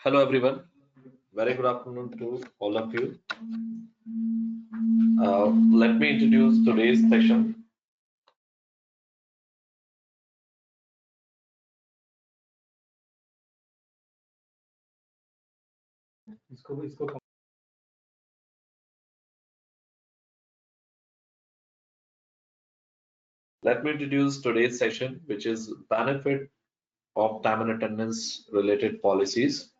Hello everyone. Very good afternoon to all of you. Let me introduce today's session. Let me introduce today's session, which is benefit of time and attendance related policies.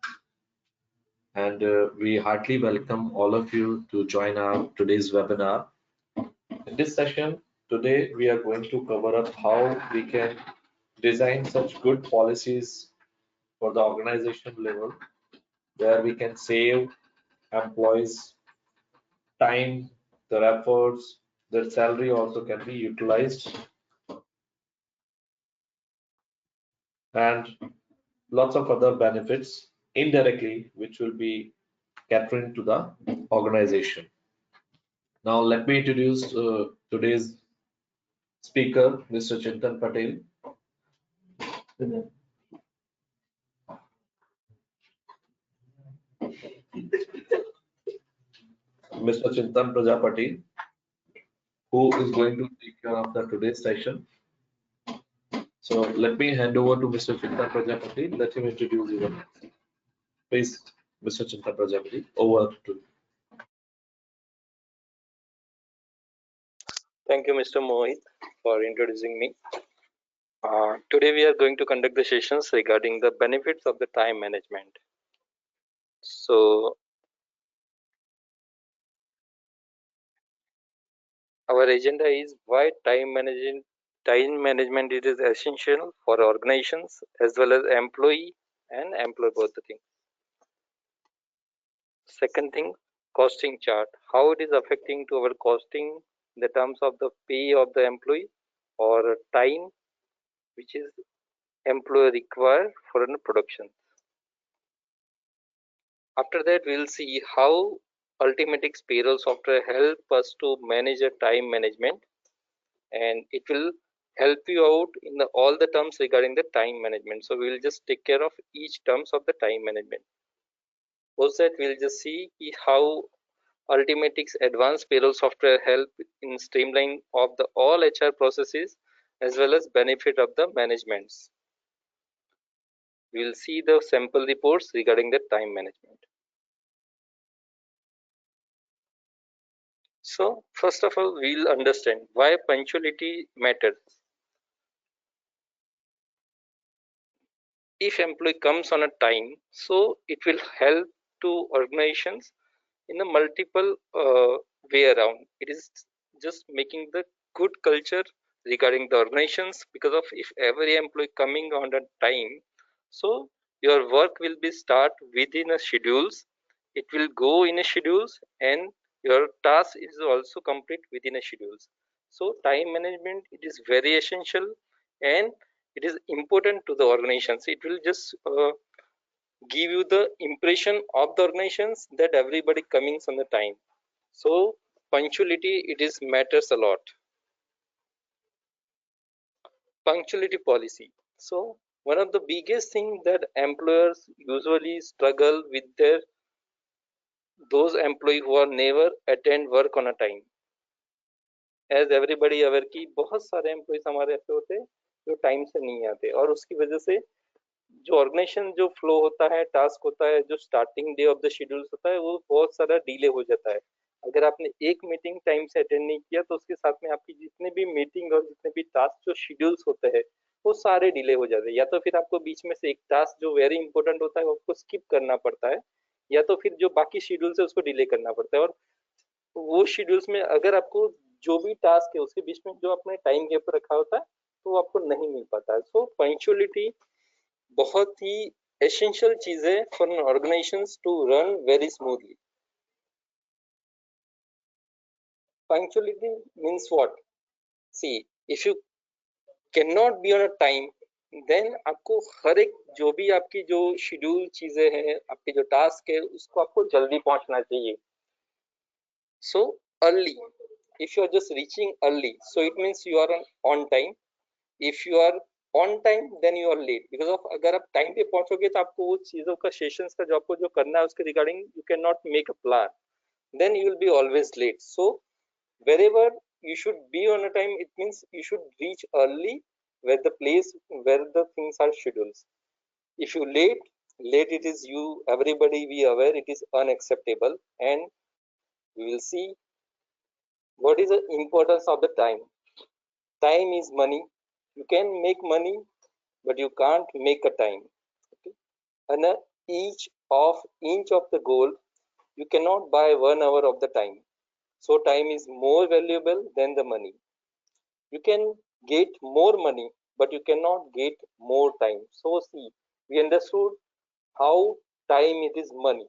And we heartily welcome all of you to join our today's webinar. In this session, today we are going to cover up how we can design such good policies for the organization level where we can save employees time, their efforts, their salary also can be utilized, and lots of other benefits indirectly, which will be catering to the organization. Now, let me introduce today's speaker, Mr. Chintan Patel. Mr. Chintan Prajapati, who is going to take care of the today's session. So let me hand over to Mr. Chintan Prajapati. Let him introduce you. Please, Mr. Chintan Prajapati, over to you. Thank you, Mr. Mohit, for introducing me. Today we are going to conduct the sessions regarding the benefits of the time management. So, our agenda is why time management it is essential for organizations as well as employee and employer both the things. Second thing, costing chart, how it is affecting to our costing in the terms of the pay of the employee or time which is employer required for a production. After that, we'll see how Ultimatix payroll software help us to manage a time management, and it will help you out in all the terms regarding the time management. So we'll just take care of each terms of the time management. Post that, we'll just see how Ultimatix advanced payroll software help in streamline of the all HR processes as well as benefit of the managements. We'll see the sample reports regarding the time management. So first of all, we'll understand why punctuality matters. If employee comes on a time, so it will help to organizations in a multiple way around. It is just making the good culture regarding the organizations, because of if every employee coming on a time, so your work will be start within a schedules, it will go in a schedules, and your task is also complete within a schedules. So time management, it is very essential and it is important to the organizations. It will just give you the impression of the organizations that everybody coming on the time. So punctuality, it is matters a lot. Punctuality policy. So one of the biggest thing that employers usually struggle with their those employee who are never attend work on a time. As everybody aware कि बहुत सारे employees हमारे ऐसे होते हैं जो time से नहीं आते, और उसकी वजह से जो ऑर्गेनाइजेशन जो फ्लो होता है, टास्क होता है, जो starting day of the schedules होता है, वो बहुत सारा डिले हो जाता है. अगर आपने एक मीटिंग टाइम से अटेंड नहीं किया तो उसके साथ में आपकी जितने भी मीटिंग और जितने भी टास्क जो शेड्यूल्स होते हैं वो सारे डिले हो जाते हैं. या तो फिर आपको बीच में से एक टास्क जो वेरी इंपॉर्टेंट होता है वो आपको स्किप करना पड़ता है, या तो फिर जो बाकी शेड्यूल्स है उसको डिले करना पड़ता है. और वो शेड्यूल्स में अगर आपको जो भी टास्क है उसके बीच में जो आपने टाइम गैप रखा होता है तो वो आपको नहीं मिल पाता है. सो पंक्चुअलिटी बहुत ही एसेंशियल चीज है for organisations to run very smoothly. Punctuality means what? See, if you cannot be on a time, then आपको हर एक जो भी आपकी जो शेड्यूल चीजें हैं, आपके जो टास्क है उसको आपको जल्दी पहुंचना चाहिए. So early, if you are just reaching early, so it means you are on time. If you are on time then you are late, because of अगर आप टाइम पे पहुंचोगे तो आपको वो चीजों का सेशंस का जो आपको जो करना है उसके regarding you can not make a plan, then you will be always late. So wherever you should be on a time, it means you should reach early where the place where the things are scheduled. If you late it is, you everybody be aware, it is unacceptable. And we will see what is the importance of the time. Time is money. You can make money but you can't make a time. Okay? And each of inch of the gold, you cannot buy 1 hour of the time. So time is more valuable than the money. You can get more money but you cannot get more time. So see, we understood how time it is money.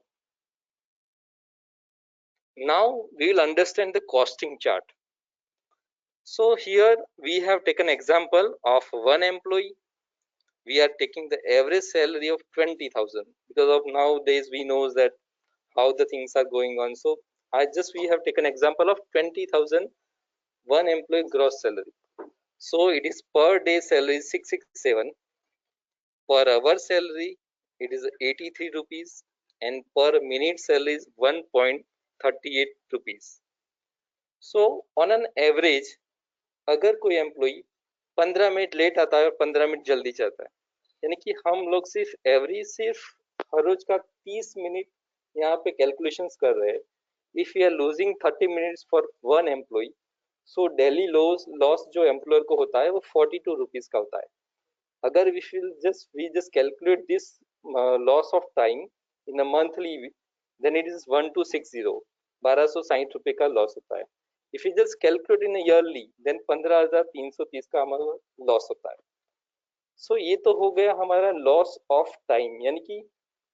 Now we will understand the costing chart. So here we have taken example of one employee. We are taking the average salary of 20,000 because of nowadays we know that how the things are going on. So we have taken example of 20,000 one employee gross salary. So it is per day salary 667, per hour salary it is 83 rupees, and per minute salary is 1.38 rupees. So on an average अगर कोई employee 15 minute late आता है और 15 minute जल्दी जाता है, यानी कि हम लोग सिर्फ हर रोज का 30 मिनट यहाँ पे कैलकुलेशंस कर रहे हैं. If you are losing 30 minutes for one employee, so daily loss जो एम्प्लॉयर को होता है वो 42 रुपीज का होता है. अगर we just calculate this loss of time in a monthly, then it is 1260, 1260 रुपए का लॉस होता है. If you just calculate in a yearly, then 15,330 का हमारा लॉस होता है. सो ये तो हो गया हमारा लॉस ऑफ टाइम, यानी कि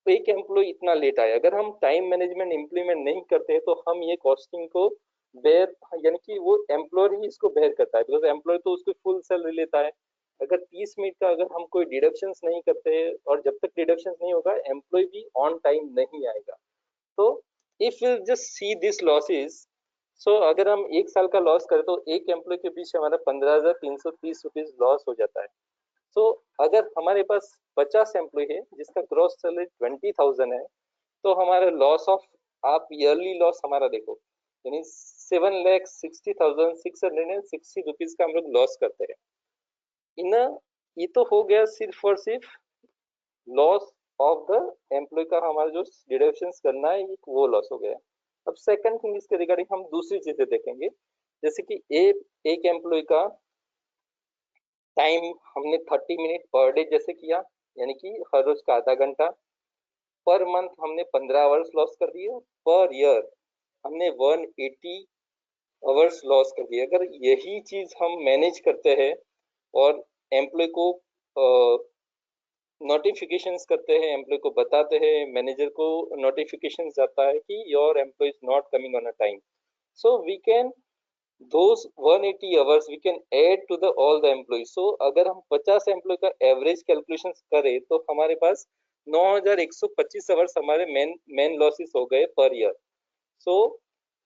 एक एम्प्लॉय इतना लेट आया. अगर हम टाइम मैनेजमेंट इम्प्लीमेंट नहीं करते हैं तो हम ये कॉस्टिंग को बेयर, यानी कि वो एम्प्लॉयर ही इसको बेयर करता है, बिकॉज एम्प्लॉय तो उसको फुल सैलरी लेता है. अगर 30 मिनट का अगर हम कोई डिडक्शंस नहीं करते हैं, और जब तक डिडक्शंस नहीं होगा एम्प्लॉय भी ऑन टाइम नहीं आएगा. तो if you just see this losses, so अगर हम एक साल का लॉस करें तो एक एम्प्लॉय के बीच हमारा 15,330 रुपीज लॉस हो जाता है. सो अगर हमारे पास 50 एम्प्लॉय है जिसका ग्रॉस सैलरी 20,000 है, तो हमारा लॉस ऑफ, आप ईयरली लॉस हमारा देखो, यानी 7,60,660 रुपीज का हम लोग लॉस करते हैं. इन ये तो हो गया सिर्फ और सिर्फ लॉस ऑफ द एम्प्लॉय का, हमारा जो डिडक्शंस करना है वो लॉस हो गया. अब सेकंड थिंग इसके रिगार्डिंग हम दूसरी चीजें देखेंगे, जैसे कि एक एम्प्लॉय का टाइम हमने 30 मिनट पर डे जैसे किया, यानी कि हर रोज का आधा घंटा. पर मंथ हमने 15 आवर्स लॉस कर दिए. पर ईयर हमने 180 आवर्स लॉस कर दिए. अगर यही चीज हम मैनेज करते हैं और एम्प्लॉय को नोटिफिकेशंस करते हैं, एम्प्लॉय को बताते हैं, मैनेजर को नोटिफिकेशन जाता है कि your employ is not coming on a time, so we can those 180 hours we can add to the all the employees. So अगर हम 50 एम्प्लॉय का एवरेज कैलकुलेशन करें तो हमारे पास 9,125 आवर्स हमारे मेन लॉसेस हो गए पर ईयर. सो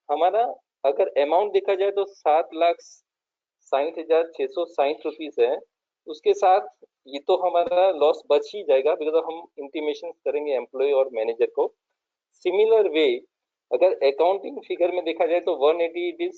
हमारा अगर अमाउंट देखा जाए तो 7,60,660 रुपीज है. उसके साथ ये तो हमारा लॉस बच ही जाएगा बिकॉज हम इंटीमेशन करेंगे एम्प्लॉय और मैनेजर को. सिमिलर वे अगर अकाउंटिंग फिगर में देखा जाए तो 180 इट इज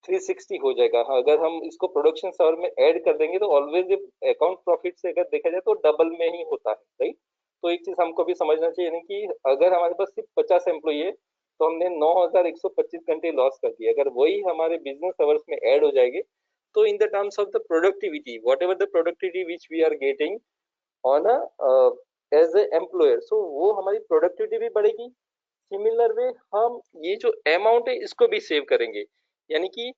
360 हो जाएगा. अगर हम इसको प्रोडक्शन आवर में ऐड कर देंगे तो ऑलवेज अकाउंट प्रॉफिट से अगर देखा जाए तो डबल में ही होता है, राइट. तो एक चीज हमको भी समझना चाहिए, यानी कि अगर हमारे पास सिर्फ 50 एम्प्लॉय है तो हमने 9,125 घंटे लॉस कर दिए. अगर वही हमारे बिजनेस आवर्स में ऐड हो जाएंगे तो in the terms of the productivity, whatever the productivity which we are getting on as a employer, so वो हमारी प्रोडक्टिविटी भी बढ़ेगी. सिमिलर वे हम ये जो अमाउंट है इसको भी सेव करेंगे, यानी कि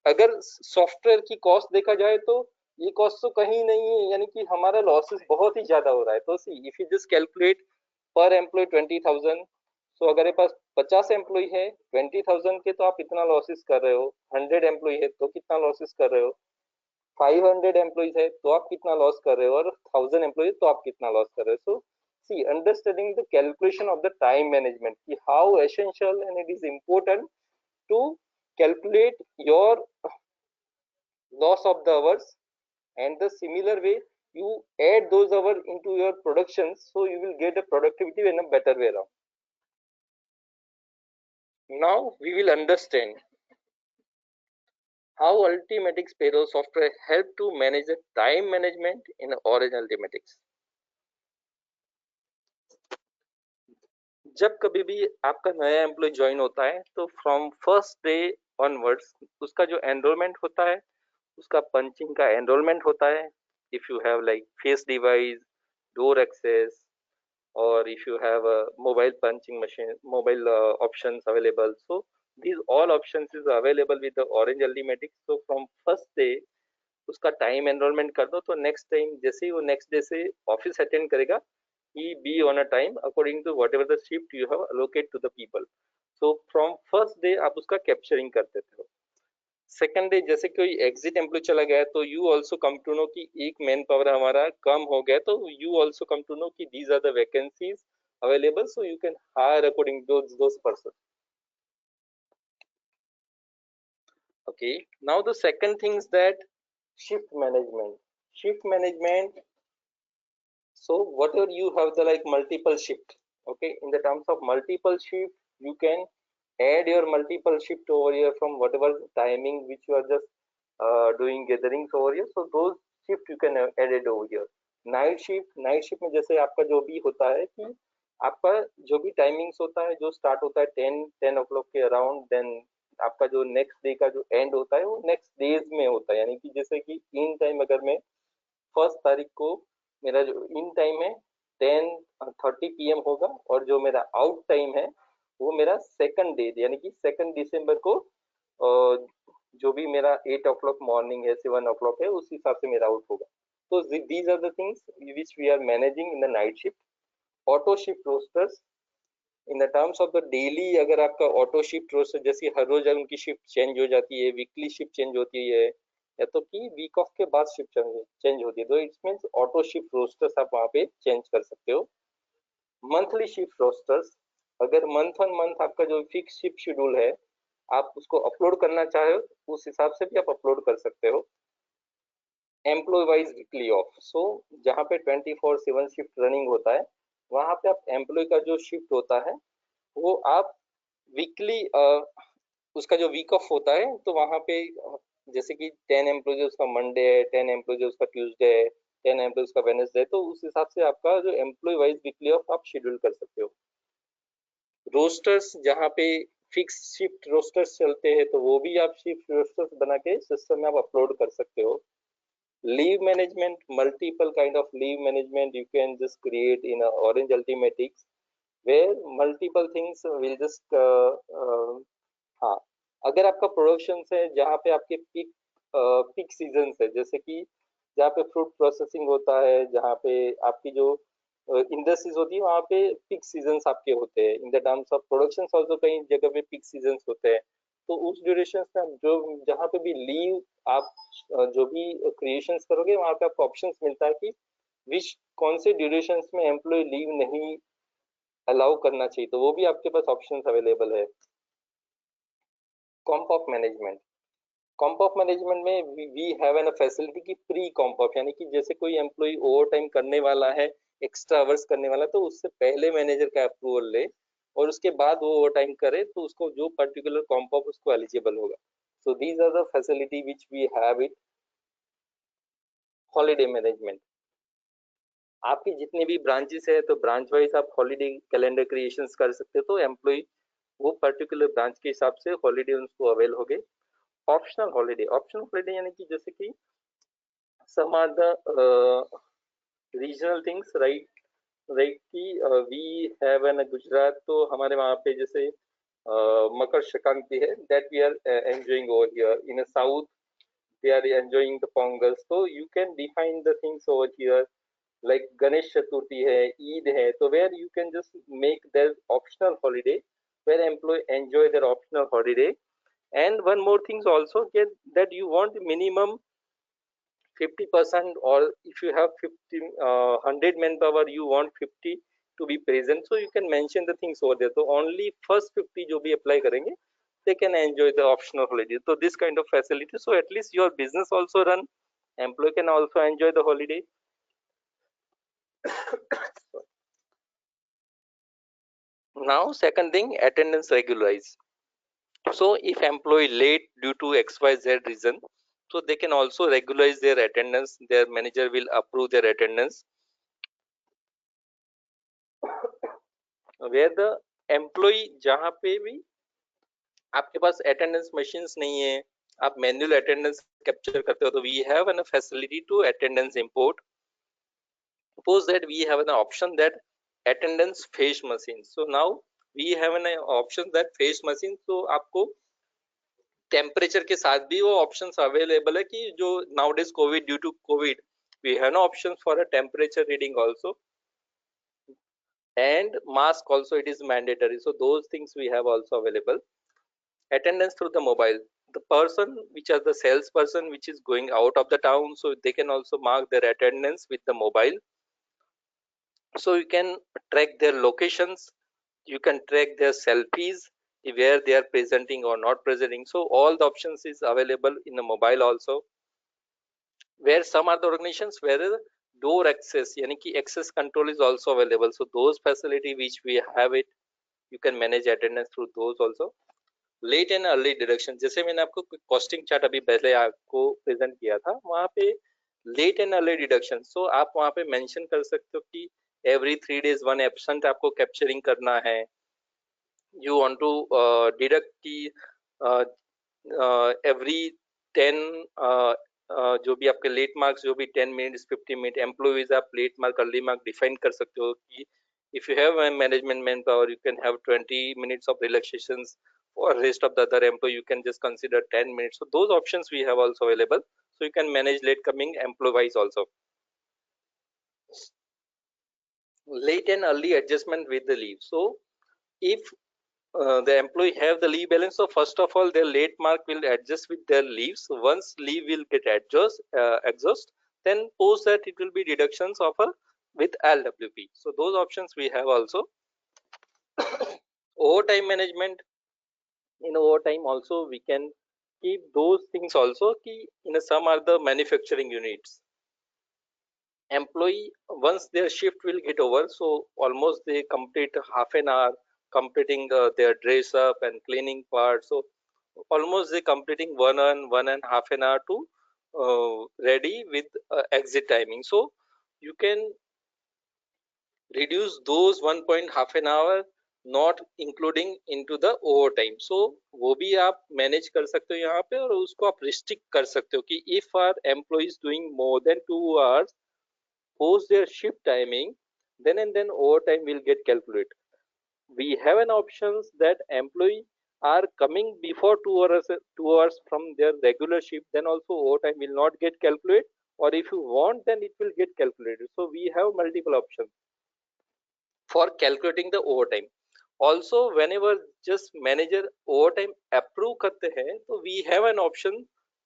अगर सॉफ्टवेयर की कॉस्ट देखा जाए तो ये कॉस्ट तो कहीं नहीं है, यानी कि हमारा लॉसेस बहुत ही ज्यादा हो रहा है. तो see if you just calculate पर एम्प्लॉय 20,000, सो अगर ये पास 50 एम्प्लॉय है 20,000 के तो आप इतना लॉसेस कर रहे हो. 100 एम्प्लॉय है तो कितना लॉसेस कर रहे हो. 500 एम्प्लॉयज है तो आप कितना लॉस कर रहे हो, और 1000 एम्प्लॉय तो आप कितना लॉस कर रहे हो. So see understanding the calculation of the time management, कि how essential and it is important to calculate your loss of the hours and the similar way you add those hours into your productions, so you will get a productivity in a better way around. Now we will understand how Ultimatics payroll software help to manage the time management in Orange Ultimatics. जब कभी भी आपका नया employ join होता है तो from first day onwards उसका जो एनरोलमेंट होता है, उसका पंचिंग का एनरोलमेंट होता है. If you have like face device, door access, or if you have a mobile punching machine, mobile options available, so these all options is available with the Orange Ultimatics. So from first day उसका time enrolment कर दो, तो next time जैसे ही वो next day से office attend करेगा, he be on a time according to whatever the shift you have allocate to the people. So from first day आप उसका कैप्चरिंग कर देते हो. सेकंड डे जैसे कोई एग्जिट एम्प्लॉय चला गया तो you also come to know कि एक मैन पावर हमारा कम हो गया, तो you also come to know कि these are the vacancies available, so you can hire according to those person. Okay, now the second thing is that shift management. So whatever you have the like multiple shift, okay, in the terms of multiple shift you can add your multiple shift over here from whatever timing which you are just doing gatherings over here, so those shift you can add it over here. Night shift में जैसे आपका जो भी होता है कि आपका जो भी टाइमिंग्स होता है, जो स्टार्ट होता है 10 o'clock के अराउंड, देन आपका जो नेक्स्ट डे का जो एंड होता है वो नेक्स्ट डेज में होता है. यानी कि जैसे कि इन टाइम अगर मैं 1 तारीख को मेरा जो इन टाइम है 10:30 PM होगा, और जो मेरा आउट टाइम है वो मेरा सेकंड डे यानी कि 2 दिसंबर को जो भी मेरा 8 o'clock मॉर्निंग है, 7 o'clock है, उस हिसाब से मेरा आउट होगा. तो these are the things which we are managing in the night shift. Auto shift rosters in the terms of the daily, अगर आपका ऑटो शिफ्ट रोस्टर जैसे हर रोज उनकी शिफ्ट चेंज हो जाती है, वीकली शिफ्ट चेंज होती है, या तो कि वीक ऑफ के बाद शिफ्ट चेंज होती है, तो it's means auto shift rosters आप वहां पे चेंज कर सकते हो. मंथली शिफ्ट रोस्टर्स, अगर मंथ ऑन मंथ आपका जो फिक्स शिफ्ट शेड्यूल है आप उसको अपलोड करना चाहे उस हिसाब से भी आप अपलोड कर सकते हो. एम्प्लॉय वाइज वीकली ऑफ, सो जहाँ पे 24/7 शिफ्ट रनिंग होता है वहां पे आप एम्प्लॉय का जो शिफ्ट होता है वो आप वीकली उसका जो वीक ऑफ होता है तो वहां पे जैसे कि 10 एम्प्लॉयज उसका मंडे है, 10 एम्प्लॉयज उसका ट्यूसडे है, 10 एम्प्लॉयज का वेडनेसडे, तो उस हिसाब से आपका जो एम्प्लॉय वाइज वीकली ऑफ आप शेड्यूल कर सकते हो. रोस्टर्स जहाँ पे फिक्स शिफ्ट रोस्टर्स चलते हैं तो वो भी आप शिफ्ट रोस्टर्स बना के सिस्टम में आप अपलोड कर सकते हो. Leave management, multiple kind of leave management you can just create in a Orange Ultimatics, where multiple things will just हाँ, अगर आपका प्रोडक्शन है जहाँ पे आपके पीक सीजन है, जैसे कि जहाँ पे फ्रूट प्रोसेसिंग होता है, जहाँ पे आपकी जो इंडस्ट्रीज होती है वहाँ पे पीक सीजन आपके होते हैं. इन the terms of production also कई जगह पे पीक सीजन होते हैं, तो उस ड्यूरेशन में जो जहाँ पे भी लीव आप जो भी क्रिएशन करोगे वहाँ पे आपको ऑप्शन मिलता है कि विच कौन से ड्यूरेशन में एम्प्लॉय लीव नहीं अलाउ करना चाहिए, तो वो भी आपके पास ऑप्शन अवेलेबल है. Comp off management, comp off management में वी हैव एन फैसिलिटी की प्री कॉम्प ऑफ, यानी कि जैसे कोई एम्प्लॉय ओवर टाइम करने वाला है, एक्स्ट्रा आवर्स करने वाला है, तो उससे पहले मैनेजर का अप्रूवल ले और उसके बाद वो ओवर टाइम करे तो उसको जो पर्टिकुलर कॉम्प ऑफ उसको एलिजिबल होगा. So these are the facility which we have it. Holiday management, आपकी जितने भी ब्रांचेस है तो ब्रांच वाइज आप हॉलीडे कैलेंडर क्रिएशंस कर सकते हो, तो एम्प्लॉय वो पर्टिकुलर ब्रांच के हिसाब से हॉलीडे उनको अवेल हो गए. ऑप्शनल हॉलीडे यानी कि जैसे कि some are the regional things, right कि we have in गुजरात, तो हमारे वहाँ पे जैसे मकर संक्रांति है, that we are enjoying over here. In the south they are enjoying the Pongal, so you can define the things over here like Ganesh Chaturthi है, Eid है, so where you can just make their optional holiday where employee enjoy their optional holiday. And one more things also that you want minimum 50%, or if you have 100 manpower you want 50 to be present, so you can mention the things over there. So only first 50 जो भी apply करेंगे they can enjoy the optional holiday. So this kind of facility, so at least your business also run Employee can also enjoy the holiday. Now, second thing, attendance regularize. So if employee late due to XYZ reason, so they can also regularize their attendance. Their manager will approve their attendance. Where the employee जहाँ पे भी आपके पास attendance machines नहीं है, आप manual attendance capture करते हो, तो we have an facility to attendance import. Suppose that we have an option that attendance fetch machine. So now we have an option that fetch machine. So आपको temperature के साथ भी वो options available है कि जो nowadays COVID due to COVID we have no option for a temperature reading also, and mask also it is mandatory. So those things we have also available. Attendance through the mobile, the person which are the salesperson which is going out of the town, so they can also mark their attendance with the mobile. So you can track their locations, you can track their selfies, where they are presenting or not presenting. So all the options is available in the mobile also. Where some are the organizations where door access yani ki access control is also available, so those facility which we have it, you can manage attendance through those also. Late and early deduction, जैसे मैंने आपको costing chart अभी पहले आपको present किया था, वहां पे late and early deduction, so आप वहां पे मेंशन कर सकते हो कि एवरी 3 days 1 एब्सेंट आपको कैप्चरिंग करना है. यू वांट टू डिडक्ट की एवरी 10 जो भी आपके लेट मार्क्स जो भी 10 मिनट्स 50 मिनट एम्प्लॉइज आप late mark early mark define कर सकते हो कि if you have a management manpower you can have 20 minutes of relaxations, for rest of the other employee you can just consider 10 minutes. So those options we have also available, so you can manage late coming employees also. Late and early adjustment with the leave. So if the employee have the leave balance, so first of all their late mark will adjust with their leaves. So once leave will get exhaust, then post that it will be deductions of a with LWP. So those options we have also. Overtime management, in overtime also we can keep those things also ki in some are the manufacturing units, employee once their shift will get over, so almost they complete half an hour completing their dress up and cleaning part, so almost they completing one and half an hour to ready with exit timing. So you can reduce those 1.5 an hour not including into the overtime. So वो भी आप manage कर सकते हो यहाँ पे, और उसको आप restrict कर सकते हो कि if our employee is doing more than 2 hours post their shift timing, then and then overtime will get calculated. We have an options that employee are coming before 2 hours from their regular shift, then also overtime will not get calculated, or if you want then it will get calculated. So we have multiple options for calculating the overtime. Also whenever just manager overtime approve करते हैं, तो we have an option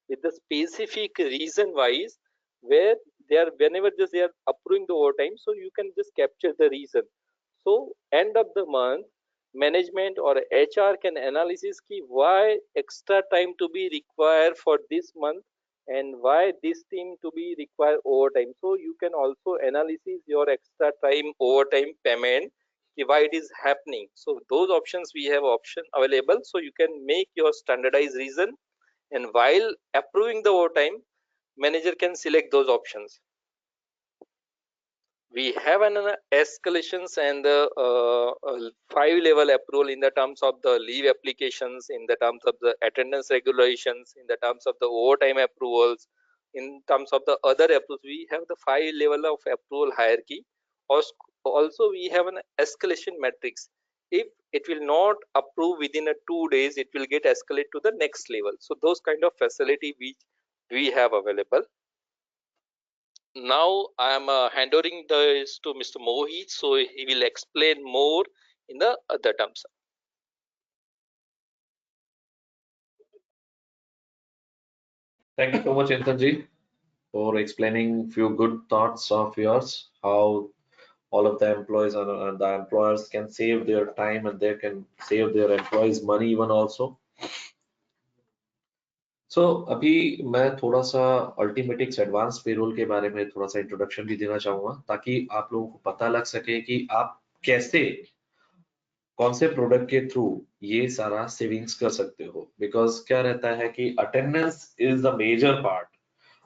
with the specific reason wise, where they are whenever just they are approving the overtime, so you can just capture the reason. So end of the month management or HR can analysis ki why extra time to be required for this month and why this team to be required overtime. So you can also analysis your extra time overtime payment, why it is happening. So those options we have option available, so you can make your standardized reason, and while approving the overtime manager can select those options. We have an escalations and the 5-level approval in the terms of the leave applications, in the terms of the attendance regulations, in the terms of the overtime approvals, in terms of the other approvals. We have the 5-level of approval hierarchy. Also we have an escalation matrix. If it will not approve within 2 days, it will get escalated to the next level. So those kind of facility which we have available. Now I am handing this to Mr. Mohit, so he will explain more in the other terms. Thank you so much, Intanji, for explaining few good thoughts of yours, how all of the employees and the employers can save their time and they can save their employees money even also. अभी मैं थोड़ा सा अल्टीमेटिक्स advance payroll के बारे में थोड़ा सा introduction भी देना चाहूंगा, ताकि आप लोगों को पता लग सके कि आप कैसे, कौन से प्रोडक्ट के थ्रू ये सारा सेविंग्स कर सकते हो। बिकॉज क्या रहता है कि attendance is the major part.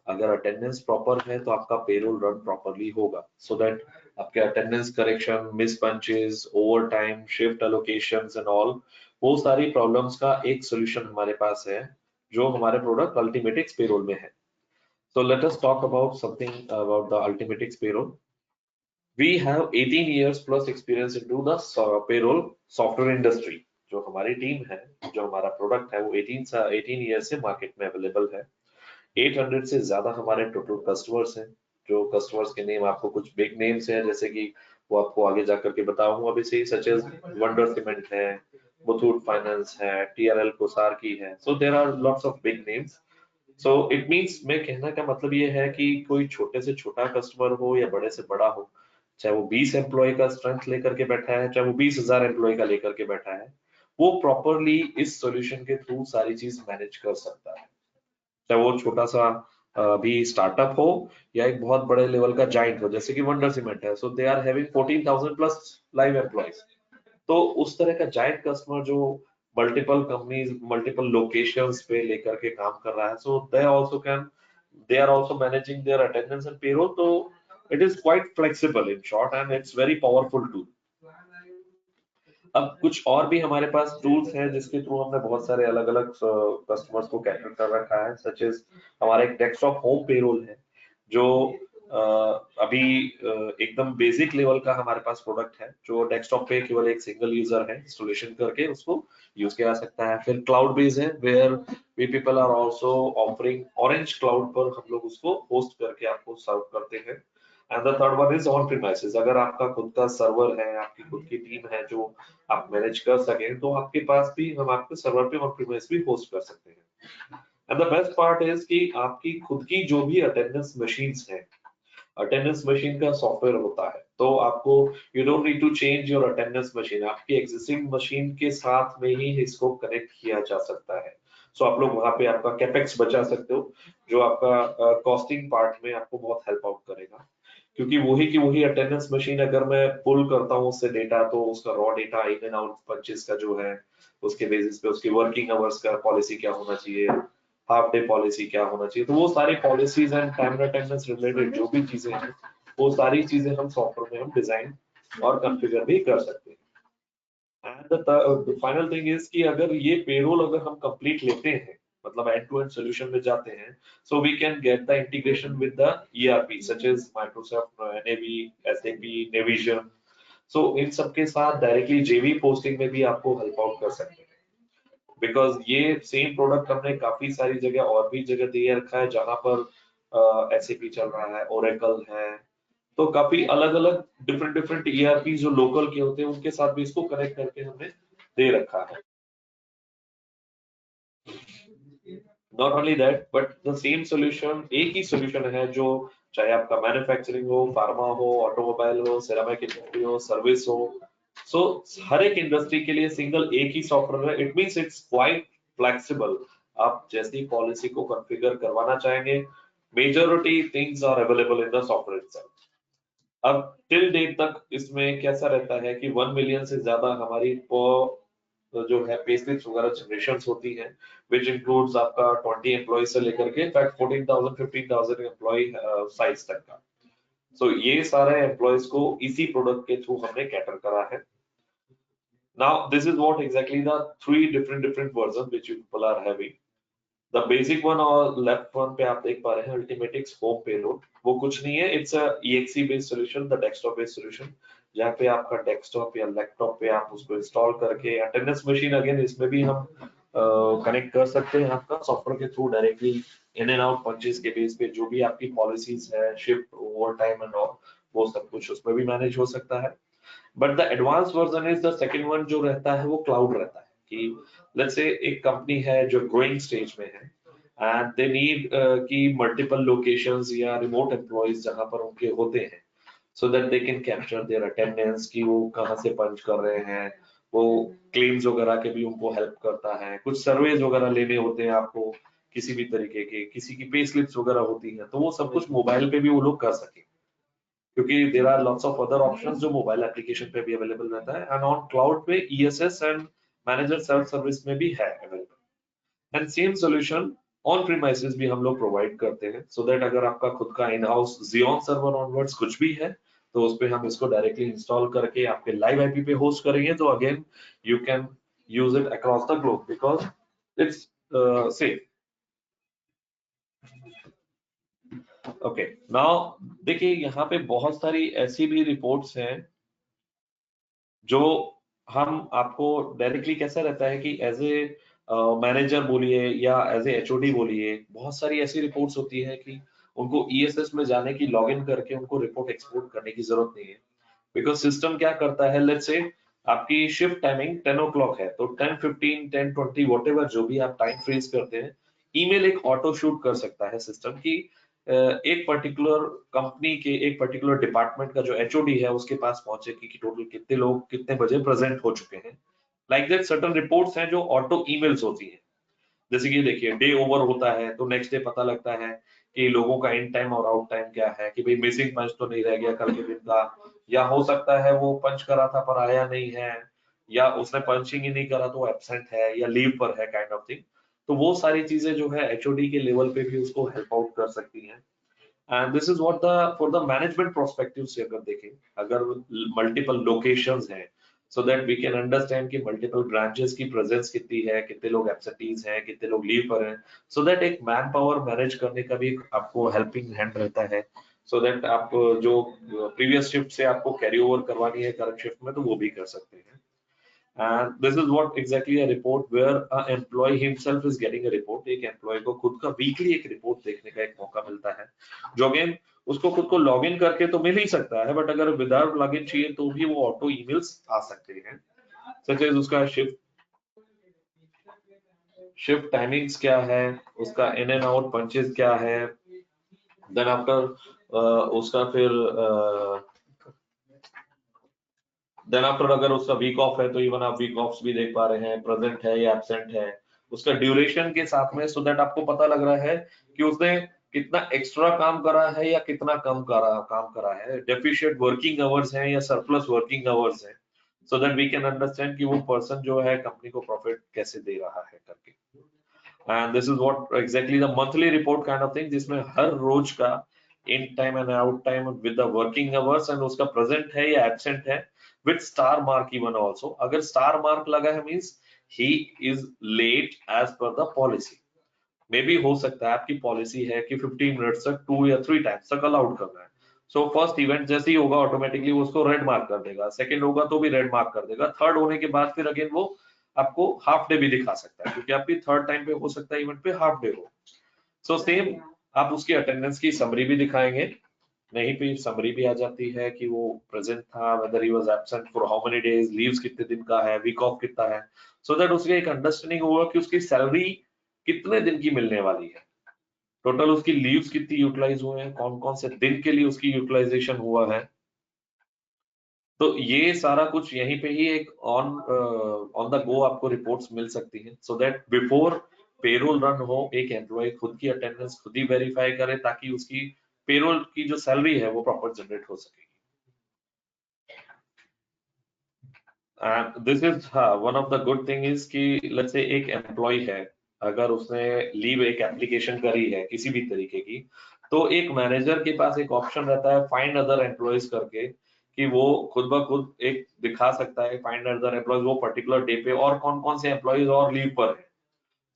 अगर अटेंडेंस प्रॉपर है तो आपका पेरोल रन प्रॉपरली होगा, सो दैट आपके attendance correction, miss punches, overtime, shift allocations and all, वो सारी प्रॉब्लम्स का एक सोल्यूशन हमारे पास है, जो हमारे प्रोडक्ट अल्टीमेटिक्स पेरोल में है। So let us talk about something about the Ultimatix payroll. We have 18 years plus experience into the payroll software industry. जो हमारी टीम है, जो हमारा प्रोडक्ट है, वो 18 ईयर से मार्केट में अवेलेबल है। 800 से ज्यादा हमारे टोटल कस्टमर्स हैं। जो कस्टमर्स के नेम, आपको कुछ बिग नेम्स हैं, जैसे कि वो आपको आगे जाकर के बताऊंगा अभी से, सच एज वंडर सीमेंट है, मुथूट फाइनेंस है, टीआरएल कोसार की है। So there are lots of big names. So it means, मैं कहने का मतलब ये है कि कोई छोटे से छोटा कस्टमर हो या बड़े से बड़ा हो, चाहे वो 20 एम्प्लॉय का स्ट्रेंथ लेकर के बैठा है, चाहे वो 20,000 एम्प्लॉय का लेकर के बैठा है, वो प्रॉपरली इस सॉल्यूशन के थ्रू सारी चीज मैनेज कर सकता है। चाहे वो छोटा सा भी स्टार्टअप हो या एक बहुत बड़े लेवल का जाइंट हो, जैसे कि वंडर सीमेंट है। So they are having 14,000 plus live employees. तो उस तरह का जाइंट कस्टमर जो मल्टीपल कंपनीज, मल्टीपल लोकेशंस पे लेकर के काम कर रहा है, so they are also managing their attendance and payroll. तो it is quite flexible in short, and it's very powerful tool. अब कुछ और भी हमारे पास टूल्स हैं जिसके थ्रू हमने बहुत सारे अलग अलग कस्टमर्स को कैटर कर रखा है, सच एज हमारा एक डेस्कटॉप होम पेरोल है, जो अभी एकदम बेसिक लेवल का हमारे पास प्रोडक्ट है, जो डेस्कटॉप पे केवल एक सिंगल यूजर है इंस्टॉलेशन करके उसको यूज किया जा सकता है। फिर क्लाउड बेस्ड है, where we people are also offering orange cloud पर, हम लोग उसको होस्ट करके आपको सर्व करते हैं। And the third one is on premises. अगर आपका खुद का सर्वर है, आपकी खुद की टीम है जो आप मैनेज कर सकें, तो आपके पास भी हम आपके सर्वर पे ऑन प्रीमाइस भी होस्ट कर सकते हैं। And the best part is कि आपकी खुद की जो भी अटेंडेंस मशीन्स हैं, अटेंडेंस मशीन का सॉफ्टवेयर होता है, तो आपको you don't need to change your attendance machine. आपकी एग्जिस्टिंग मशीन के साथ में ही इसको कनेक्ट किया जा सकता है। सो आप लोग वहां पे आपका कैपेक्स बचा सकते हो, जो आपका कॉस्टिंग पार्ट में आपको बहुत हेल्प आउट करेगा। क्योंकि वही की वही अटेंडेंस मशीन अगर मैं पुल करता हूँ उससे डेटा, तो उसका raw data in and out punches का जो है, उसके बेसिस पे उसकी वर्किंग आवर्स का पॉलिसी क्या होना चाहिए, हाफ डे पॉलिसी क्या होना चाहिए, तो वो सारी policies and time attendance related जो भी चीजें हैं, वो सारी चीजें हम सॉफ्टवेयर में हम डिजाइन और कॉन्फ़िगर भी कर सकते हैं। And the final thing is कि अगर ये पेरोल अगर हम कंप्लीट लेते हैं, मतलब एंड टू एंड सॉल्यूशन में जाते हैं, so we can get the integration with the ERP such as Microsoft, NAV, SAP, Navision. So इन सब के साथ डायरेक्टली जेवी पोस्टिंग में भी आपको हेल्प आउट कर सकते हैं। बिकॉज ये सेम प्रोडक्ट हमने काफी सारी जगह और भी जगह दे रखा है, जहां पर एसएपी चल रहा है, ओरेकल है, तो काफी अलग अलग डिफरेंट डिफरेंट ईआरपी जो लोकल के होते हैं उनके साथ भी इसको कनेक्ट करके हमने दे रखा है। Not only that, but the same solution, एक ही सोल्यूशन है जो, चाहे आपका मैन्युफैक्चरिंग हो, फार्मा हो, ऑटोमोबाइल हो, सिरेमिक इंडस्ट्री हो, सर्विस हो, सो हर एक इंडस्ट्री के लिए सिंगल एक ही सॉफ्टवेयर है। It means it's quite flexible. आप जैसी पॉलिसी को कॉन्फ़िगर करवाना चाहेंगे, majority things are available in the software itself। अब टिल डेट तक इसमें कैसा रहता है कि 1 मिलियन से ज्यादा हमारी जो है पे स्लिप्स वगैरह जनरेशन होती हैं, विच इंक्लूड्स आपका 20 एम्प्लॉय से लेकर के इनफैक्ट 14,000 15,000 एम्प्लॉय साइज तक का। सो ये सारे एम्प्लॉयज को इसी प्रोडक्ट के थ्रू हमने कैटर करा है। Now this is what exactly the three different version which you people are having. The basic one और लेफ्ट वन पे आप देख पा रहे हैं अल्टीमेटिक्स होम पेलोड। वो कुछ नहीं है, it's a EXE based solution, the desktop based solution, जहाँ पे आपका डेस्कटॉप या लैपटॉप पे आप उसको इंस्टॉल करके अटेंडेंस मशीन, अगेन इसमें भी हम कनेक्ट कर सकते हैं आपका सॉफ्टवेयर के through directly, in and out purchase के बेस पे जो भी आपकी पॉलिसीज है, shift, over time and all, वो सब कुछ उसमें भी मैनेज हो सकता है। But the advance version is the second one, जो रहता है वो क्लाउड रहता है। कि लेट्स से एक कंपनी है जो ग्रोइंग स्टेज में है, एंड दे नीड कि मल्टीपल लोकेशंस या रिमोट एम्प्लॉयज जहां पर उनके होते हैं, so that they can capture their attendance, कि वो कहाँ से पंच कर रहे हैं, वो क्लेम्स वगैरह के भी उनको हेल्प करता है, कुछ सर्वेज वगैरह लेने होते हैं आपको किसी भी तरीके के, किसी की पे स्लिप्स वगैरह होती हैं, तो वो सब कुछ मोबाइल पे भी वो लोग कर सके, क्योंकि there are lots of other options जो मोबाइल एप्लीकेशन पे भी अवेलेबल रहता है, एंड ऑन क्लाउड पे ESS and manager self service में भी है available. And same solution on premises भी हम लोग प्रोवाइड करते हैं, सो दैट अगर आपका खुद का in house Xeon server onwards कुछ भी है, तो उस पे हम इसको डायरेक्टली इंस्टॉल करके आपके लाइव आईपी पे होस्ट करेंगे, तो again you can use it across the globe because it's safe. Okay, now देखिए यहाँ पे बहुत सारी ऐसी भी रिपोर्ट्स हैं जो हम आपको डायरेक्टली, कैसा रहता है कि एज ए मैनेजर बोलिए या एज ए एचओडी बोलिए, बहुत सारी ऐसी रिपोर्ट्स होती है कि उनको ईएसएस में जाने की, लॉगिन करके उनको रिपोर्ट एक्सपोर्ट करने की जरूरत नहीं है, बिकॉज सिस्टम क्या करता है, लेट्स से आपकी शिफ्ट टाइमिंग 10 o'clock है, तो 10:15 10:20 वॉटेवर जो भी आप टाइम फ्रीज करते हैं, ईमेल एक ऑटो शूट कर सकता है सिस्टम की एक पर्टिकुलर कंपनी के, एक पर्टिकुलर डिपार्टमेंट का जो एचओडी है उसके पास पहुंचे कि टोटल कितने लोग कितने बजे प्रेजेंट हो चुके हैं। लाइक दैट सर्टेन रिपोर्ट्स हैं जो ऑटो ईमेल्स होती हैं, जैसे कि देखिए डे ओवर होता है तो नेक्स्ट डे पता लगता है कि लोगों का इन टाइम और आउट टाइम क्या है, कि भाई मिसिंग पंच तो नहीं रह गया कल के दिन का, या हो सकता है वो पंच करा था पर आया नहीं है, या उसने पंचिंग ही नहीं करा तो एब्सेंट है या लीव पर है, काइंड ऑफ थिंग। तो वो सारी चीजें जो है एचओडी के लेवल पे भी उसको हेल्प आउट कर सकती हैं। And this is what the for the management prospective से अगर देखें, अगर मल्टीपल लोकेशंस हैं, so that we can understand कि मल्टीपल ब्रांचेस की प्रेजेंस कितनी है, कितने लोग एब्सेंटीज हैं, कितने लोग लीव पर हैं, सो दैट एक मैन पावर मैनेज करने का भी आपको हेल्पिंग हैंड रहता है, सो दैट आप जो प्रीवियस शिफ्ट से आपको कैरी ओवर करवानी है करंट शिफ्ट में, तो वो भी कर सकते हैं। And this is what exactly a report where a employee himself is getting a report। एक एम्प्लॉय को खुद का वीकली एक रिपोर्ट देखने का एक मौका मिलता है, जो अगेन उसको खुद को लॉग इन करके तो मिल ही सकता है, बट अगर विदाउट लॉग इन चाहिए तो भी वो ऑटो ईमेल्स आ सकते हैं, सच एज उसका शिफ्ट टाइमिंग्स क्या है, उसका इन एंड आउट पंचेस क्या है, देन आफ्टर उसका फिर देन आफ्टर अगर उसका वीक ऑफ है तो इवन आप वीक ऑफ्स भी देख पा रहे हैं, प्रेजेंट है या एब्सेंट है, उसका ड्यूरेशन के साथ में, सो दैट आपको पता लग रहा है कि उसने कितना एक्स्ट्रा काम करा है या कितना काम करा है, डेफिशिएंट वर्किंग आवर्स हैं या सरप्लस वर्किंग आवर्स हैं, so that we can understand कि वो पर्सन जो है कंपनी को प्रॉफिट कैसे दे रहा है करके। And this is what exactly the monthly report kind of thing, जिसमें हर रोज का in time and out time with the working hours and उसका प्रेजेंट है या एब्सेंट है, with star mark even also। अगर स्टार मार्क लगा है means he is late as per the policy। May be हो सकता है आपकी पॉलिसी है कि 15 मिनट्स तक 2 या 3 टाइम्स तक अलाउड करना है, सो फर्स्ट इवेंट जैसे ही होगा ऑटोमेटिकली उसको रेड मार्क कर देगा, सेकंड होगा तो भी रेड मार्क कर देगा, थर्ड होने के बाद फिर अगेन वो आपको हाफ डे भी दिखा सकता है, क्योंकि आपकी थर्ड टाइम पे हो सकता है इवेंट पे हाफ डे हो। सो सेम आप उसकी अटेंडेंस की समरी भी दिखाएंगे, नहीं पे समरी भी आ जाती है कि वो प्रेजेंट था, weather he was absent for how many days, leaves कितने दिन का है, वीक ऑफ कितना है, सो दैट उसके एक अंडरस्टैंडिंग होगा कि उसकी सैलरी कितने दिन की मिलने वाली है, टोटल उसकी लीव्स कितनी यूटिलाइज हुए हैं, कौन कौन से दिन के लिए उसकी यूटिलाइजेशन हुआ है। तो ये सारा कुछ यहीं पे ही एक ऑन ऑन द गो आपको रिपोर्ट्स मिल सकती हैं, so that before payroll run हो एक एम्प्लॉय खुद की अटेंडेंस खुद ही वेरीफाई करे, ताकि उसकी पेरोल की जो सैलरी है वो प्रॉपर जनरेट हो सके। And this is one of the good thing is कि लेट्स से एक एम्प्लॉय है, अगर उसने लीव एक एप्लीकेशन करी है किसी भी तरीके की, तो एक मैनेजर के पास एक ऑप्शन रहता है फाइंड अदर एम्प्लॉयज करके, कि वो खुद ब खुद एक दिखा सकता है फाइंड अदर एम्प्लॉयज वो पर्टिकुलर डे पे और कौन कौन से एम्प्लॉयज और लीव पर है,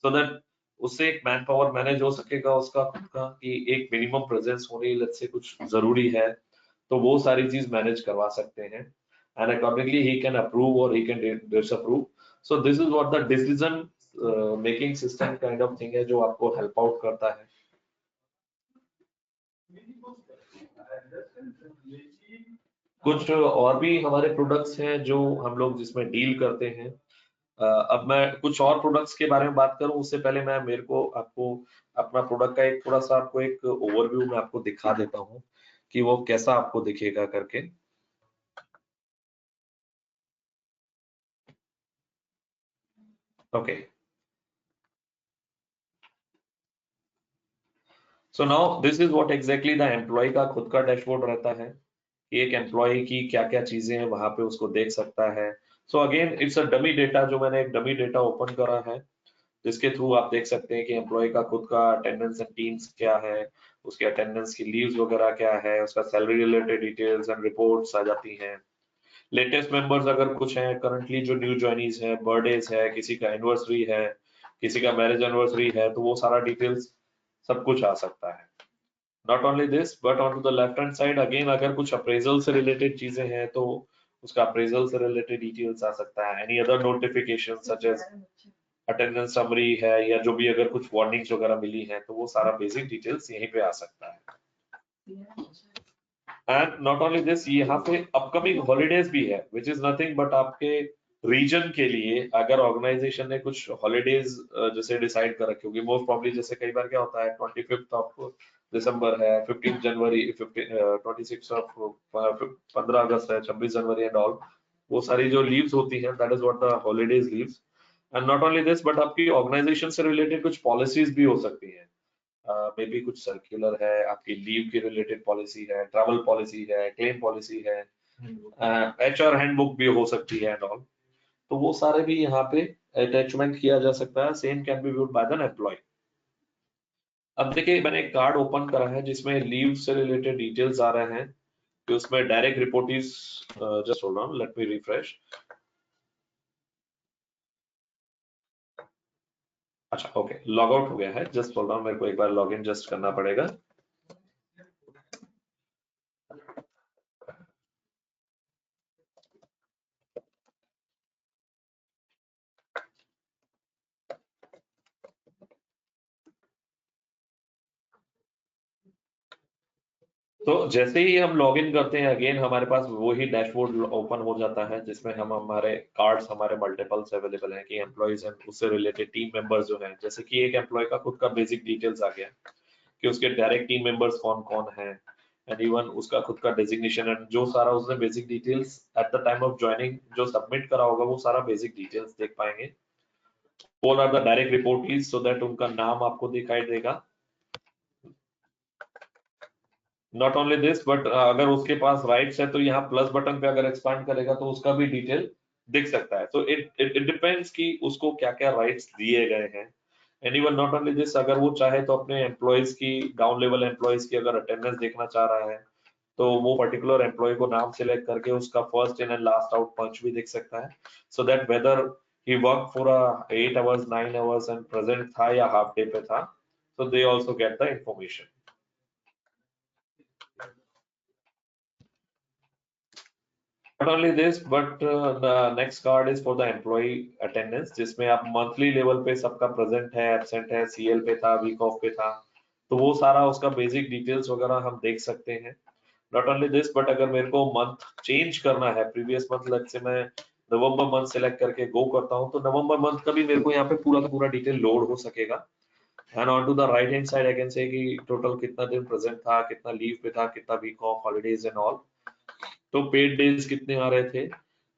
सो दैट उससे एक मैन पावर मैनेज हो सकेगा उसका खुद का, कि एक मिनिमम प्रेजेंस होनी लेट्स से कुछ जरूरी है, तो वो सारी चीज मैनेज करवा सकते हैं, and accordingly he can approve or he can disapprove। so this is what the decision making system kind of thing है जो आपको help out करता है। कुछ और भी हमारे प्रोडक्ट्स हैं जो हम लोग जिसमें डील करते हैं। अब मैं कुछ और प्रोडक्ट्स के बारे में बात करूं उससे पहले मैं मेरे को आपको अपना प्रोडक्ट का एक थोड़ा सा आपको एक ओवरव्यू में आपको दिखा देता हूं कि वो कैसा आपको दिखेगा करके। Okay, so now this is what exactly the employ का खुद का डैशबोर्ड रहता है कि एक एम्प्लॉय की क्या क्या चीजें हैं वहां पे उसको देख सकता है। So again it's a dummy data, जो मैंने एक डमी डेटा ओपन करा है जिसके थ्रू आप देख सकते हैं कि एम्प्लॉय का खुद का अटेंडेंस एंड टीम्स क्या है, उसके अटेंडेंस की लीव्स वगैरह क्या है, उसका salary related details and reports आ जाती हैं। लेटेस्ट मेंबर्स अगर कुछ हैं, करंटली जो न्यू ज्वाइनीज है, बर्थडेज है, किसी का एनिवर्सरी है, किसी का मैरिज एनिवर्सरी है, तो वो सारा डिटेल्स सब कुछ आ सकता है। Not only this but on to the left hand side again अगर कुछ अप्रेजल से रिलेटेड चीजें हैं तो उसका अप्रेजल से रिलेटेड डिटेल्स आ सकता है। Any other notification such as attendance summary है या जो भी अगर कुछ वार्निंग्स वगैरह मिली है तो वो सारा बेसिक डिटेल्स यहीं पे आ सकता है। एंड नॉट ओनली दिस, यहाँ पे अपकमिंग हॉलीडेज भी है विच इज नथिंग बट आपके रीजन के लिए अगर ऑर्गेनाइजेशन ने कुछ हॉलीडेज जैसे डिसाइड कर रखी होगी, मोस्ट प्रॉब्ली जैसे कई बार क्या होता है 25th ऑफ दिसंबर है, 15 जनवरी, 26 ऑफ 15 अगस्त है, 26 जनवरी एंड ऑल, वो सारी जो लीव्स होती हैं that is what the holidays leaves. And not only this but आपकी ऑर्गेनाइजेशन से रिलेटेड कुछ पॉलिसीज भी हो सकती हैं, मे बी कुछ सर्कुलर है, आपकी लीव की रिलेटेड पॉलिसी है, ट्रैवल पॉलिसी है, क्लेम पॉलिसी है, एचआर हैंडबुक भी हो सकती है एंड ऑल। तो वो सारे भी यहाँ पे अटैचमेंट किया जा सकता है, same can be viewed by the employ. अब देखिए मैंने एक कार्ड ओपन करा है जिसमें लीव से रिलेटेड डिटेल्स आ रहे हैं कि उसमें direct reportees, just hold on let me refresh. अच्छा ओके, लॉग आउट हो गया है, जस्ट होल्ड ऑन, मेरे को एक बार लॉग इन जस्ट करना पड़ेगा। तो जैसे ही हम लॉग इन करते हैं अगेन हमारे पास वही डैशबोर्ड ओपन हो जाता है जिसमें हम हमारे कार्ड्स, हमारे मल्टीपल्स अवेलेबल हैं कि एम्प्लॉइज हैं, उससे रिलेटेड टीम मेंबर्स जो हैं, जैसे कि एक एम्प्लॉय का खुद का बेसिक डिटेल्स आ गया कि उसके डायरेक्ट टीम मेंबर्स कौन कौन हैं एंड इवन उसका खुद का डेजिग्नेशन एंड जो सारा उसने basic details at the time of joining जो सबमिट करा होगा वो सारा बेसिक डिटेल्स देख पाएंगे। All are the direct reportees so that उनका नाम आपको दिखाई देगा। नॉट ओनली दिस बट अगर उसके पास राइट्स है तो यहाँ प्लस बटन पे अगर एक्सपांड करेगा तो उसका भी डिटेल दिख सकता है। तो इट डिपेंड्स कि उसको क्या क्या राइट्स दिए गए हैं। And even not only this, अगर वो चाहे तो अपने एम्प्लॉयज की, डाउन लेवल एम्प्लॉयज की अगर अटेंडेंस देखना चाह रहा है तो वो पर्टिकुलर एम्प्लॉय को नाम सिलेक्ट करके उसका first in and last out punch भी देख सकता है, so that whether he work for 8 hours 9 hours and present था या हाफ डे पे था, so they also get the information. Not only this but the next card is for the employee attendance जिसमें आप मंथली लेवल पे सबका present है, absent है, सीएल पे था, वीक ऑफ पे था, तो वो सारा उसका बेसिक डिटेल्स वगैरह हम देख सकते हैं। नॉट ओनली दिस बट अगर मेरे को मंथ चेंज करना है, प्रीवियस मंथ लग से मैं नवंबर मंथ सेलेक्ट करके गो करता हूँ तो नवंबर मंथ का भी मेरे को यहाँ पे पूरा का पूरा डिटेल लोड हो सकेगा। And on to the right hand side I can say कि टोटल कितना दिन प्रेजेंट था, कितना लीव पे था, कितना week off, holidays and all, तो पेड डेज कितने आ रहे थे।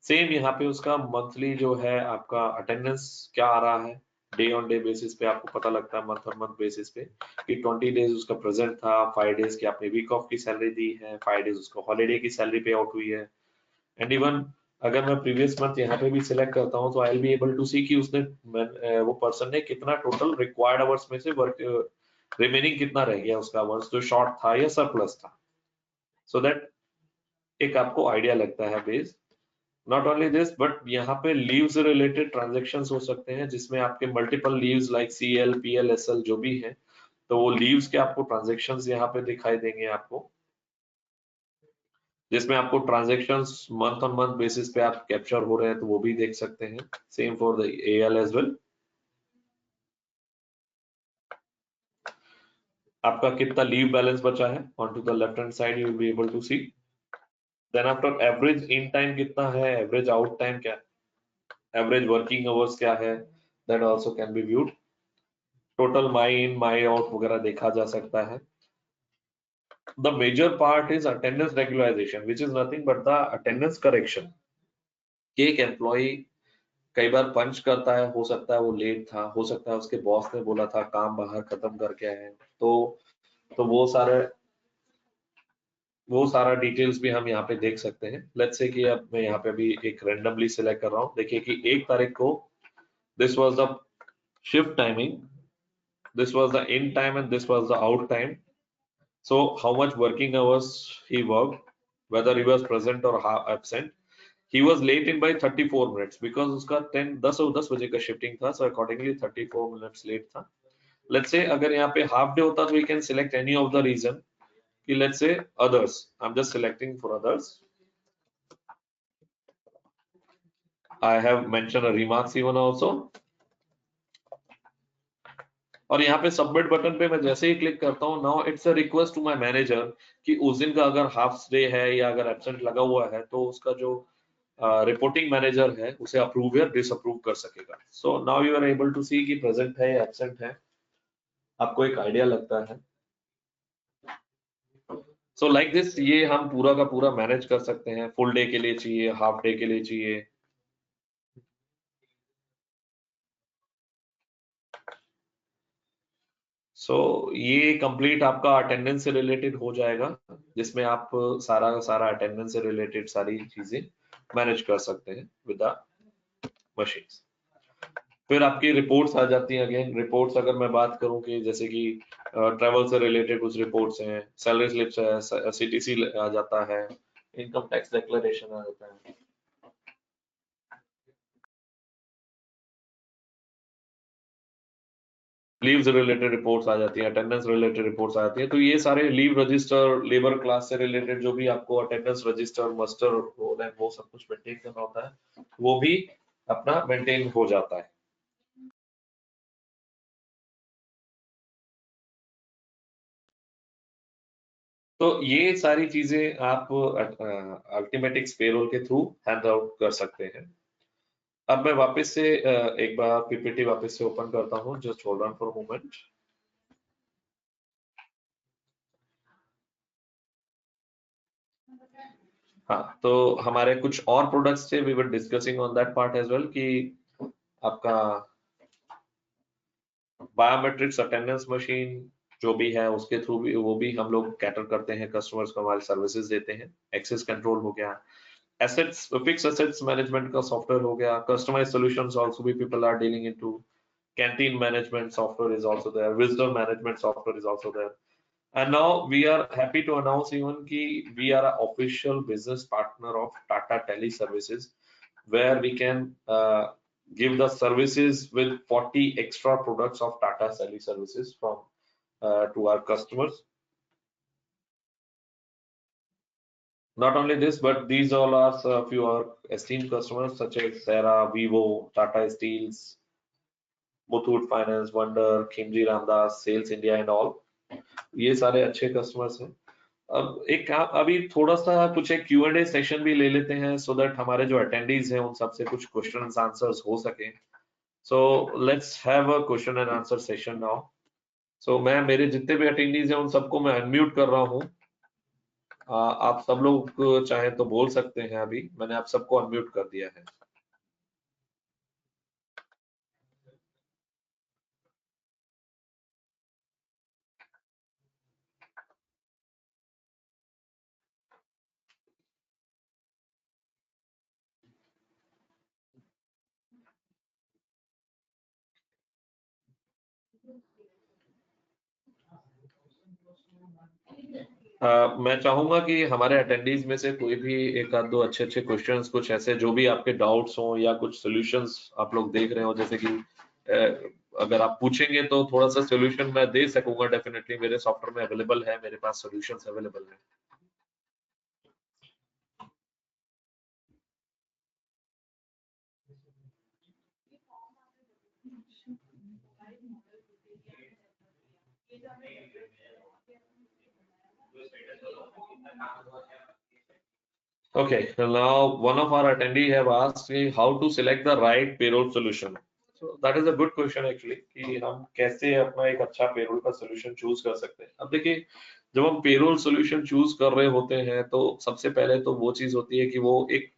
सेम यहाँ पे उसका मंथली जो है आपका अटेंडेंस क्या आ रहा है, डे ऑन डे बेसिस पे आपको पता लगता है, मंथ ऑन मंथ बेसिस पे कि 20 डेज उसका प्रेजेंट था, 5 डेज की आपने वीक ऑफ की सैलरी दी है, 5 डेज उसको हॉलीडे की सैलरी पे आउट हुई है। एंड इवन अगर मैं प्रीवियस मंथ यहाँ पे भी सिलेक्ट करता हूँ तो I will be able to see कि उसने वो पर्सन ने कितना टोटल रिक्वायर्ड आवर्स में से वर्क रिमेनिंग कितना रह गया उसका आवर्स जो शॉर्ट था या सरप्लस था, सो दैट एक आपको आइडिया लगता है base. Not only this but यहाँ पे लीव से रिलेटेड ट्रांजेक्शन हो सकते हैं जिसमें आपके multiple leaves like CL, PL, SL जो भी है, तो वो लीव्स के आपको ट्रांजेक्शंस यहाँ पे दिखाई देंगे आपको, जिसमें आपको transactions month on month basis पे आप कैप्चर हो रहे हैं तो वो भी देख सकते हैं। Same for the AL as well. आपका कितना लीव बैलेंस बचा है on to the left hand side you will be able to see. Then after average in time कितना है, एवरेज आउट टाइम क्या, एवरेज वर्किंग आवर्स क्या है, that also can be viewed. Total my in my out वगैरह देखा जा सकता है। The major part is attendance regularization, which is nothing but the attendance correction. कि एक एम्प्लॉय कई बार पंच करता है, हो सकता है वो लेट था, हो सकता है उसके बॉस ने बोला था काम बाहर खत्म करके आए, तो तो वो सारा डिटेल्स भी हम यहाँ पे देख सकते हैं। लेट्स से कि अब मैं यहाँ पे भी एक रेंडमली सिलेक्ट कर रहा हूँ। देखिए कि 1 तारीख को this was the shift timing, this was the in time and this was the out time. So how much working hours he worked, whether he was present or absent. He was late in by 34 minutes because उसका 10 बजे का shifting था, so accordingly 34 minutes late था। Let's say अगर यहाँ पे half day होता तो we can select any of the reason कि let's say others, I'm just selecting for others. I have mentioned a remarks even also. और यहाँ पे सबमिट बटन पे मैं जैसे ही क्लिक करता हूँ, now it's a request to my manager कि उस दिन का अगर हाफ डे है या अगर एब्सेंट लगा हुआ है तो उसका जो रिपोर्टिंग मैनेजर है उसे अप्रूव या डिसअप्रूव कर सकेगा। So now you are able to see कि प्रेजेंट है या एब्सेंट है, आपको एक आइडिया लगता है। सो लाइक दिस ये हम पूरा का पूरा मैनेज कर सकते हैं। फुल डे के लिए चाहिए, हाफ डे के लिए चाहिए। सो ये कंप्लीट आपका अटेंडेंस से रिलेटेड हो जाएगा, जिसमें आप सारा सारा अटेंडेंस से रिलेटेड सारी चीजें मैनेज कर सकते हैं विद द मशीन्स। फिर आपकी रिपोर्ट्स आ जाती हैं। अगेन रिपोर्ट्स अगर मैं बात करूं कि जैसे कि ट्रैवल से रिलेटेड कुछ रिपोर्ट्स हैं, सैलरी स्लिप्स है, सीटीसी आ जाता है, इनकम टैक्स डिक्लेरेशन आ जाता है, लीव्स रिलेटेड रिपोर्ट्स आ जाती हैं, अटेंडेंस रिलेटेड रिपोर्ट्स आ जाती हैं। तो ये सारे लीव रजिस्टर, लेबर क्लास से रिलेटेड जो भी आपको अटेंडेंस रजिस्टर, मस्टर रोल है, वो सब कुछ मेंटेन करना होता है, वो भी अपना मेंटेन हो जाता है। तो ये सारी चीजें आप अल्टीमेटिक्स पेरोल के थ्रू हैंड आउट कर सकते हैं। अब मैं वापस से एक बार पीपीटी वापस से ओपन करता हूं, just hold on for a moment. हाँ, तो हमारे कुछ और प्रोडक्ट्स थे, we were discussing on that part as well कि आपका बायोमेट्रिक्स अटेंडेंस मशीन जो भी है उसके थ्रू भी वो भी हम लोग कैटर करते हैं, कस्टमर्स को हमारे सर्विसेज देते हैं। एक्सेस कंट्रोल हो गया, एसेट्स फिक्स एसेट्स मैनेजमेंट का सॉफ्टवेयर हो गया, कस्टमाइज सॉल्यूशंस आल्सो भी people are dealing into, canteen management software is also there, wisdom management software is also there. And now we are happy to announce even ki we are an official business partner of Tata Tele Services, where we can give the services with 40 extra products of Tata Tele Services from to our customers. Not only this, but these all are a few our esteemed customers such as Sarah, Vivo, Tata Steels, Muthoot Finance, Wonder, Khimji Ramdas, Sales India and all. ये सारे अच्छे customers हैं। अब एक काम, अभी थोड़ा सा कुछ एक Q&A सेशन भी ले लेते हैं, सो दैट हमारे जो अटेंडीज हैं उन सबसे कुछ क्वेश्चंस आंसर्स हो सके। So let's have a question and answer session now. So मैं मेरे जितने भी अटेंडीज हैं उन सबको मैं अनम्यूट कर रहा हूँ। आप सब लोग चाहे तो बोल सकते हैं, अभी मैंने आप सबको अनम्यूट कर दिया है। मैं चाहूंगा कि हमारे अटेंडीज में से कोई भी एक आध दो अच्छे अच्छे क्वेश्चंस, कुछ ऐसे जो भी आपके डाउट्स हो या कुछ सॉल्यूशंस आप लोग देख रहे हो, जैसे कि अगर आप पूछेंगे तो थोड़ा सा सॉल्यूशन मैं दे सकूंगा। डेफिनेटली मेरे सॉफ्टवेयर में अवेलेबल है, मेरे पास सॉल्यूशंस अवेलेबल है। Okay, now one of our attendee have asked me how to select the right payroll solution. So that is a good question actually कि हम कैसे अपना एक अच्छा पेरोल का solution choose कर सकते हैं। अब देखिए, जब हम पेरोल solution choose कर रहे होते हैं तो सबसे पहले तो वो चीज होती है कि वो एक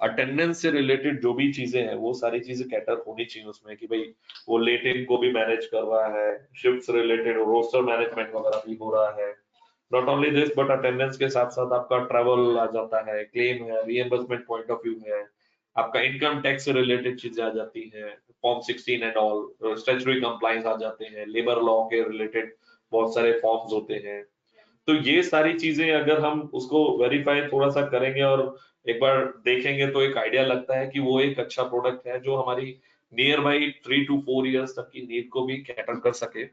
अटेंडेंस से रिलेटेड जो भी चीजें हैं वो सारी चीजें कैटर होनी चाहिए उसमें, कि भाई वो लेटिंग को भी मैनेज कर रहा है, शिफ्ट्स रिलेटेड रोस्टर मैनेजमेंट वगैरह भी हो रहा है। Not only this but attendance के साथ साथ आपका ट्रैवल आ जाता है, क्लेम है, रीएम्बर्समेंट पॉइंट ऑफ व्यू है, आपका इनकम टैक्स से रिलेटेड चीजें आ जाती हैं, form 16 and all, statutory compliance आ जाते हैं, लेबर लॉ के रिलेटेड बहुत सारे फॉर्म्स होते हैं। तो ये सारी चीजें अगर हम उसको वेरीफाई थोड़ा सा करेंगे और एक बार देखेंगे तो एक आइडिया लगता है कि वो एक अच्छा प्रोडक्ट है जो हमारी नियर बाई 3 to 4 years तक की नीड को भी कैटर कर सके।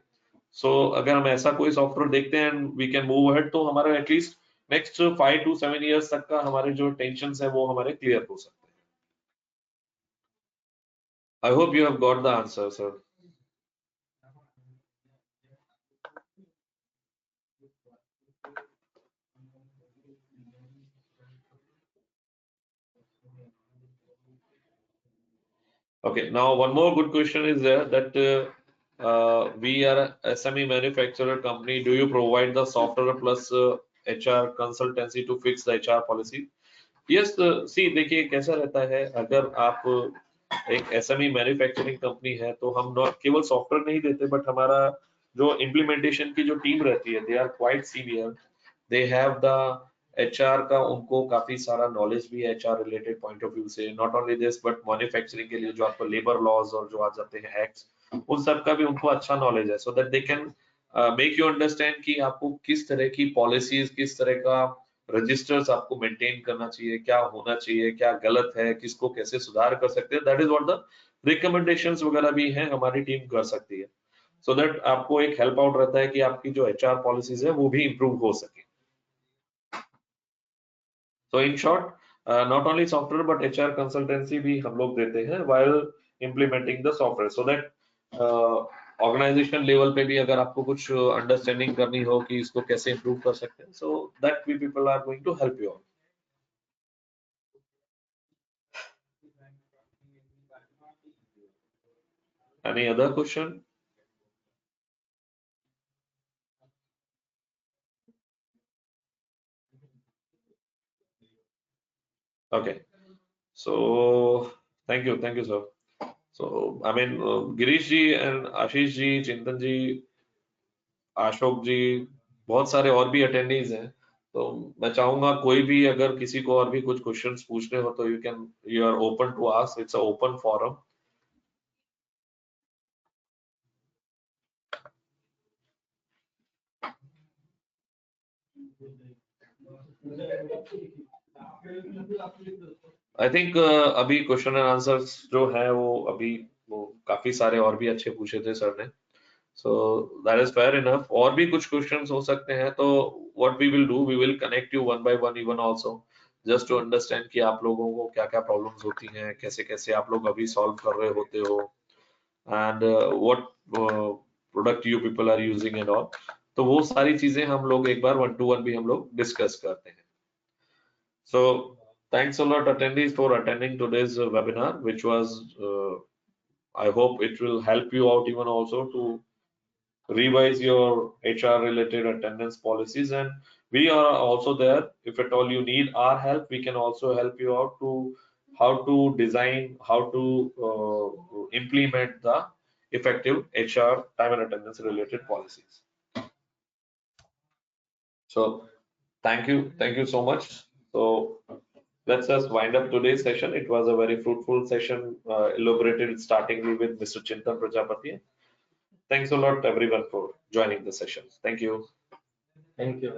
सो अगर हम ऐसा कोई सॉफ्टवेयर देखते हैं वी कैन मूव अहेड, तो हमारा एटलीस्ट नेक्स्ट 5 to 7 years तक का हमारे जो टेंशन है वो हमारे क्लियर हो सकते हैं। I hope you have got the answer sir. Okay, now one more good question is there that we are a SME manufacturer company. Do you provide the software plus HR consultancy to fix the HR policy? Yes, see देखिए कैसा रहता है, अगर आप एक SME manufacturing company है तो हम केवल सॉफ्टवेयर नहीं देते बट हमारा जो इम्प्लीमेंटेशन की जो टीम रहती है they are quite senior, they have the HR का उनको काफी सारा नॉलेज भी है HR related point of view से। Not only this but manufacturing के लिए जो आपको लेबर लॉज और जो आ जाते हैं एक्ट्स, उन सब का भी उनको अच्छा नॉलेज है, so that they can make you understand कि आपको किस तरह की पॉलिसीज, किस तरह का रजिस्टर्स आपको मेंटेन करना चाहिए, क्या होना चाहिए, क्या गलत है, किसको कैसे सुधार कर सकते हैं। That is what the recommendations वगैरह भी हैं हमारी टीम कर सकती है, सो दैट आपको एक हेल्प आउट रहता है कि आपकी जो एचआर पॉलिसीज है वो भी इंप्रूव हो सके। So in short, not only software but HR consultancy भी हम लोग देते हैं while implementing the software, so that organisation level पे भी अगर आपको कुछ अंडरस्टैंडिंग करनी हो कि इसको कैसे इंप्रूव कर सकते हैं, so that we people are going to help you out. Any other question? Okay, so thank you sir. So I mean Girish ji and Ashish ji, Chintan ji, Ashok जी, बहुत सारे और भी अटेंडीज हैं, तो मैं चाहूंगा कोई भी अगर किसी को और भी कुछ क्वेश्चंस पूछने हो तो you are open to ask, it's a open forum. I think अभी क्वेश्चन एंड आंसर्स जो है वो अभी वो काफी सारे और भी अच्छे पूछे थे सर ने, so that is fair enough. और भी कुछ क्वेश्चंस हो सकते हैं तो what we will do, we will connect you one by one even also, just to understand कि आप लोगों को क्या क्या प्रॉब्लम्स होती हैं, कैसे कैसे आप लोग अभी सॉल्व कर रहे होते हो, and what product you people are using and all. तो वो सारी चीजें हम लोग एक बार 1 to 1 भी हम लोग डिस्कस करते हैं। सो thanks a lot attendees for attending today's webinar, which was I hope it will help you out even also to revise your HR related attendance policies, and we are also there if at all you need our help. We can also help you out to how to design, how to implement the effective HR time and attendance related policies. So thank you so much. So let's just wind up today's session. It was a very fruitful session, elaborated startingly with Mr. Chintan Prajapati. Thanks a lot everyone for joining the session. Thank you. Thank you.